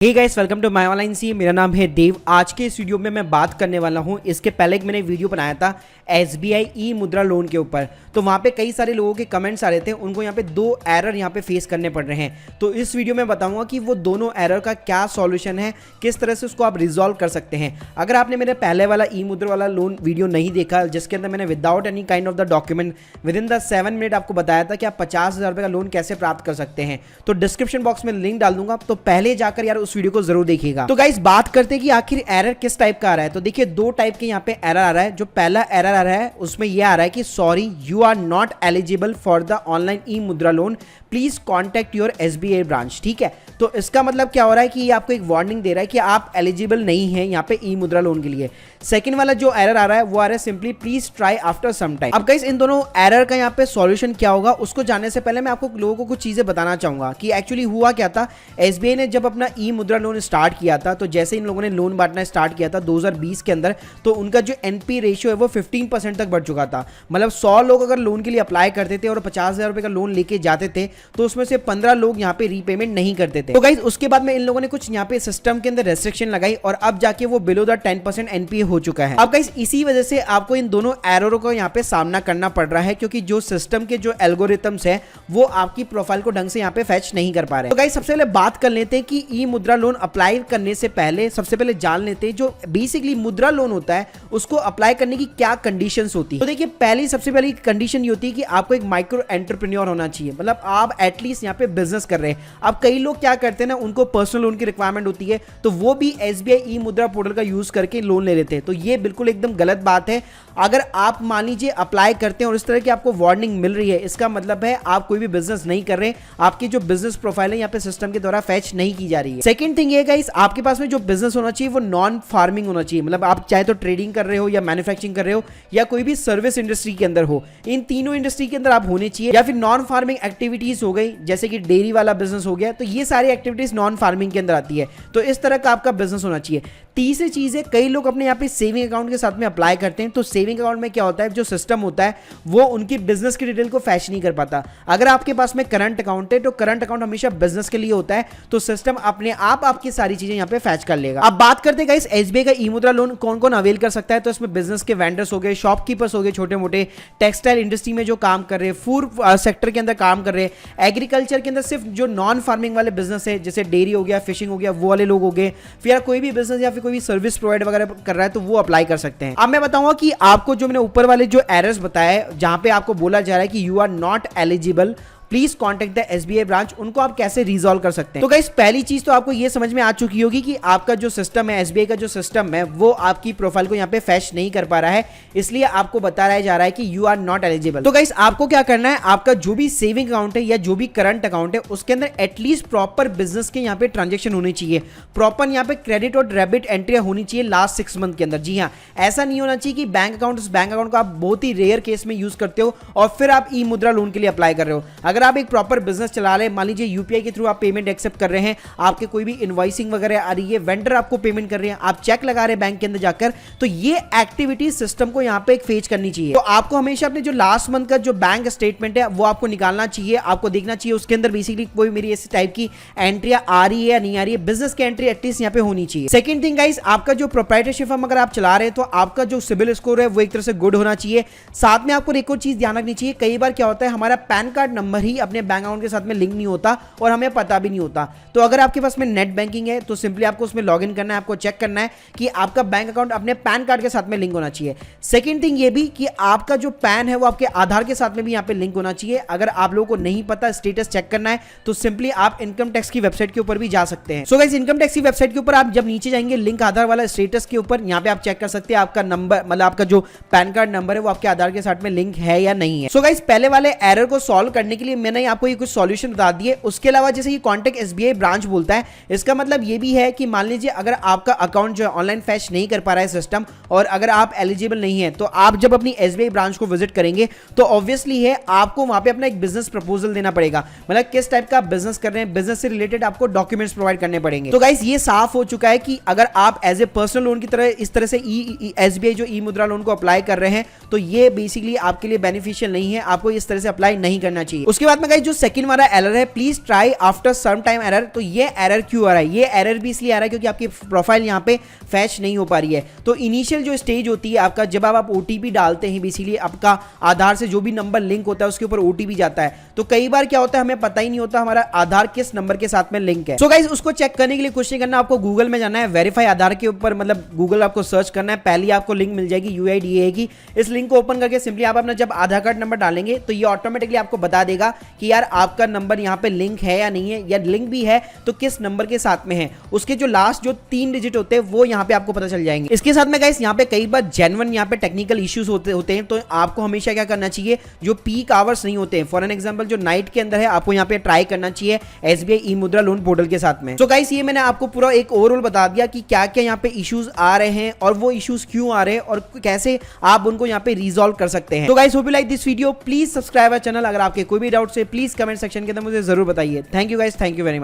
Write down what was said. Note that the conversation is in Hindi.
Hey guys, welcome to my online C. मेरा नाम है देव। आज के इस वीडियो में मैं बात करने वाला हूं, इसके पहले एक मैंने वीडियो बनाया था SBI ई मुद्रा लोन के ऊपर। तो वहां पे कई सारे लोगों के कमेंट्स आ रहे थे, उनको यहाँ पे दो एरर यहाँ पे फेस करने पड़ रहे हैं। तो इस वीडियो में बताऊंगा कि वो दोनों एरर का क्या सॉल्यूशन है, किस तरह से उसको आप रिजॉल्व कर सकते हैं। अगर आपने मेरे पहले वाला ई मुद्रा वाला लोन वीडियो नहीं देखा, जिसके अंदर मैंने without any kind of the document with in the 7 minute आपको बताया था कि आप 50,000 रुपये का लोन कैसे प्राप्त कर सकते हैं, तो डिस्क्रिप्शन बॉक्स में लिंक डाल दूंगा। तो पहले जाकर यार उस वीडियो को जरूर देखिएगा। तो गाइस, बात करते हैं कि आखिर एरर किस टाइप का आ रहा है। तो देखिए, दो टाइप के यहाँ पे एरर आ रहा है। जो पहला एरर आ रहा है उसमें यह आ रहा है कि sorry, you are not eligible for the online e Mudra loan, please contact your SBI branch. ठीक है, तो इसका मतलब क्या हो रहा है कि ये आपको एक वार्निंग दे रहा है कि आप एलिजिबल नहीं है यहाँ पे ई मुद्रा लोन के लिए। सेकंड वाला जो एरर आ रहा है वो आ रहा है simply please try after some time. अब गाइस, इन दोनों एरर का यहाँ पे सॉल्यूशन क्या होगा उसको जानने से पहले मैं आपको लोगों को कुछ चीजें बताना चाहूंगा कि एक्चुअली हुआ क्या था। SBI ने जब अपना ई मुद्रा लोन स्टार्ट किया था, तो जैसे इन लोगों ने लोन बांटना स्टार्ट किया था 2020 के अंदर, तो उनका जो NP रेशियो है वो 15% तक बढ़ चुका था। मतलब 100 लोग अगर लोन के लिए अप्लाई करते थे और 50,000 रुपए का लोन लेके जाते थे, तो उसमें से 15 लोग यहाँ पे रीपेमेंट नहीं करते थे। तो गाइस, उसके बाद में इन लोगों ने कुछ यहाँ पे सिस्टम के अंदर रेस्ट्रिक्शन लगाई और अब जाके वो बिलो द 10% NPA हो चुका है। अब गाइस, इसी वजह से आपको इन दोनों एररों को यहाँ पे सामना करना पड़ रहा है, क्योंकि जो सिस्टम के जो एल्गोरिथम्स है वो आपकी प्रोफाइल को ढंग से यहाँ पे फैच नहीं कर पा रहे। तो गाइस, सबसे पहले बात कर लेते हैं कि ई मुद्रा लोन अप्लाई करने से पहले सबसे पहले जान लेते हैं जो बेसिकली मुद्रा लोन होता है उसको अप्लाई करने की क्या कंडीशंस होती है। तो देखिए, सबसे पहली कंडीशन ये होती है कि आपको एक माइक्रो एंटरप्रेन्योर होना चाहिए। मतलब आप एटलीस्ट यहाँ पे बिजनेस कर रहे हैं। अब कई लोग क्या करते हैं ना, उनको पर्सनल लोन की रिक्वायरमेंट होती है, तो वो भी SBI ई मुद्रा पोर्टल का यूज करके लोन ले लेते हैं। तो ये बिल्कुल एकदम गलत बात है। अगर आप मान लीजिए अप्लाई करते हैं और इस तरह की आपको वार्निंग मिल रही है, इसका मतलब है आप कोई भी बिजनेस नहीं कर रहे, आपकी जो बिजनेस प्रोफाइल है यहाँ पे सिस्टम के द्वारा फैच नहीं की जा रही है। सेकंड थिंग ये गाइस, आपके पास में जो बिजनेस होना चाहिए वो नॉन फार्मिंग होना चाहिए। मतलब आप चाहे तो ट्रेडिंग कर रहे हो या मैन्युफैक्चरिंग कर रहे हो या कोई भी सर्विस इंडस्ट्री के अंदर हो, इन तीनों इंडस्ट्री के अंदर आप होने चाहिए। या फिर नॉन फार्मिंग एक्टिविटीज हो गई, जैसे कि डेयरी वाला बिजनेस हो गया, तो ये सारी एक्टिविटीज नॉन फार्मिंग के अंदर आती है। तो इस तरह का आपका बिजनेस होना चाहिए। तीसरी चीज है, कई लोग अपने यहाँ पे सेविंग अकाउंट के साथ में अप्लाई करते हैं। तो सेविंग अकाउंट में क्या होता है, जो सिस्टम होता है वो उनकी बिजनेस की डिटेल को फैच नहीं कर पाता। अगर आपके पास में करंट अकाउंट है, तो करंट अकाउंट हमेशा बिजनेस के लिए होता है, तो सिस्टम अपने आप आपकी सारी चीजें यहाँ पे फैच कर लेगा। अब बात करते हैं गाइस, SBI का ई मुद्रा लोन कौन कौन अवेल कर सकता है। तो इसमें बिजनेस के वेंडर्स हो गए, शॉपकीपर्स हो गए, छोटे मोटे टेक्सटाइल इंडस्ट्री में जो काम कर रहे हैं, फूड सेक्टर के अंदर काम कर रहे हैं, एग्रीकल्चर के अंदर सिर्फ जो नॉन फार्मिंग वाले बिजनेस है, जैसे डेयरी हो गया, फिशिंग हो गया, वो वाले लोग हो गए, फिर कोई भी बिजनेस या फिर कोई भी सर्विस प्रोवाइड वगैरह कर रहा है, तो वो अप्लाई कर सकते हैं। अब मैं बताऊंगा कि आपको जो मैंने ऊपर वाले जो एरर्स बताए, जहां पे आपको बोला जा रहा है कि you are not eligible, please contact the SBI branch, उनको आप कैसे रिजॉल्व कर सकते हैं। तो गाइस, पहली चीज तो आपको ये समझ में आ चुकी होगी कि आपका जो सिस्टम है, SBI का जो सिस्टम है, वो आपकी प्रोफाइल को यहाँ पे फैच नहीं कर पा रहा है, इसलिए आपको बताया जा रहा है कि यू आर नॉट एलिजिबल। तो गाइस, आपको क्या करना है, आपका जो भी सेविंग अकाउंट है या जो भी करंट अकाउंट है, उसके अंदर एटलीस्ट प्रॉपर बिजनेस के यहाँ पे ट्रांजेक्शन होनी चाहिए, प्रॉपर यहाँ पे क्रेडिट और डेबिट एंट्री होनी चाहिए लास्ट 6 मंथ के अंदर। जी हाँ, ऐसा नहीं होना चाहिए कि बैंक अकाउंट, उस बैंक अकाउंट को आप बहुत ही रेयर केस में यूज करते हो और फिर आप ई मुद्रा लोन के लिए अप्लाई कर रहे हो। अगर आप एक प्रॉपर बिजनेस चला रहे हैं, मान लीजिए UPI के थ्रू आप पेमेंट एक्सेप्ट कर रहे हैं, आपके कोई भी इनवॉइसिंग वगैरह आ रही है, वेंडर आपको पेमेंट कर रहे हैं, आप चेक लगा रहे हैं बैंक के अंदर जाकर, तो ये एक्टिविटी सिस्टम को यहां पे एक फेच करनी चाहिए। तो आपको हमेशा अपने जो लास्ट मंथ का जो बैंक स्टेटमेंट है वो आपको निकालना चाहिए, आपको देखना चाहिए उसके अंदर बेसिकली कोई मेरी ऐसी टाइप की एंट्रियां आ रही है या नहीं आ रही है। बिजनेस की एंट्री एटलीस्ट यहां पे होनी चाहिए। सेकंड थिंग गाइस, आपका जो प्रोप्राइटरशिप फर्म अगर आप चला रहे हैं, तो आपका जो सिबिल स्कोर है वो एक तरह से गुड होना चाहिए। साथ में आपको एक और चीज ध्यान रखनी चाहिए, कई बार क्या होता है, हमारा पैन कार्ड नंबर ही अपने बैंक अकाउंट के साथ में लिंक नहीं होता और हमें पता भी नहीं होता। तो अगर आपके पास में नेट बैंकिंग है, तो सिंपली आपको उसमें लॉगिन करना है, आपको चेक करना है कि आपका बैंक अकाउंट अपने पैन कार्ड के साथ में लिंक होना चाहिए। सेकंड थिंग ये भी कि आपका जो पैन है वो आपके आधार के साथ में भी यहाँ पे लिंक होना चाहिए। अगर आप लोगों को नहीं पता स्टेटस चेक करना है, तो सिंपली आप इनकम टैक्स की वेबसाइट के ऊपर भी जा सकते हैं। सो गाइस, इनकम टैक्स की वेबसाइट के ऊपर आप जब नीचे जाएंगे, लिंक आधार वाला स्टेटस के ऊपर, यहाँ पे आप चेक कर सकते हैं आपका नंबर, मतलब आपका जो पैन कार्ड नंबर है वो आपके आधार के साथ में लिंक है या नहीं है। सो गाइस, पहले वाले एरर को सॉल्व करने के लिए मैंने आपको ये कुछ सॉल्यूशन बता दिए। उसके अलावा जैसे ये कॉन्टैक्ट SBI ब्रांच बोलता है, इसका मतलब ये भी है कि मान लीजिए अगर आपका अकाउंट जो है ऑनलाइन फैच नहीं कर पा रहा है सिस्टम, और अगर आप एलिजिबल नहीं है, तो आप जब अपनी SBI ब्रांच को विजिट करेंगे, तो ऑब्वियसली है आपको वहां पे अपना एक बिजनेस प्रपोजल देना पड़ेगा। मतलब किस टाइप का बिजनेस कर रहे हैं, बिजनेस से रिलेटेड आपको डॉक्यूमेंट्स प्रोवाइड करने पड़ेंगे। तो गाइस, ये साफ हो चुका है कि अगर आप एज ए पर्सनल लोन की तरह इस तरह से SBI जो ई मुद्रा लोन को अप्लाई कर रहे हैं, तो ये बेसिकली आपके लिए बेनिफिशियल नहीं है, आपको इस तरह से अप्लाई नहीं करना चाहिए। उसके बाद में गाइस जो सेकंड वाला एरर है, please try after some time error, तो ये एरर क्यों आ रहा है? ये एरर भी इसलिए आ रहा है क्योंकि आपकी प्रोफाइल यहाँ पे फैच नहीं हो पा रही है। तो इनिशियल जो स्टेज होती है आपका, जब आप ओटीपी डालते हैं, बेसिकली आपका आधार से जो भी नंबर लिंक होता है उसके ऊपर ओटीपी जाता है, तो कई बार क्या होता है हमें पता ही नहीं होता हमारा आधार किस नंबर के साथ में लिंक है। सो गाइस उसको चेक करने के लिए कुछ नहीं करना, आपको गूगल में जाना है, वेरीफाई आधार के ऊपर, मतलब गूगल आपको सर्च करना है, पहली आपको लिंक मिल जाएगी UIDAI की। इस लिंक को ओपन करके सिंपली आप अपना जब आधार कार्ड नंबर डालेंगे तो ये ऑटोमेटिकली आपको बता देगा कि यार आपका नंबर यहाँ पे लिंक है या नहीं है, या लिंक भी है तो किस नंबर के साथ में है। उसके जो लास्ट जो 3 डिजिट होते हैं वो यहाँ पे आपको पता चल जाएंगे। इसके साथ में गाइस यहाँ पे कई बार जेन्युइन यहाँ पे टेक्निकल इश्यूज होते हैं, तो आपको हमेशा क्या करना चाहिए, जो पीक आवर्स नहीं होते हैं, फॉर एन एग्जांपल जो नाइट के अंदर है, आपको यहाँ पे ट्राई करना चाहिए SBI ई मुद्रा लोन पोर्टल के साथ में। तो गाइस ये मैंने आपको पूरा एक ओवरऑल बता दिया कि क्या क्या यहाँ पे इश्यूज आ रहे हैं और वो इश्यूज क्यों आ रहे हैं और कैसे आप उनको यहाँ पे रिजॉल्व कर सकते हैं। तो guys hope you like this video, please subscribe our channel. अगर आपके कोई भी डाउट्स है प्लीज कमेंट सेक्शन के अंदर मुझे जरूर बताइए। Thank you guys, thank you very much.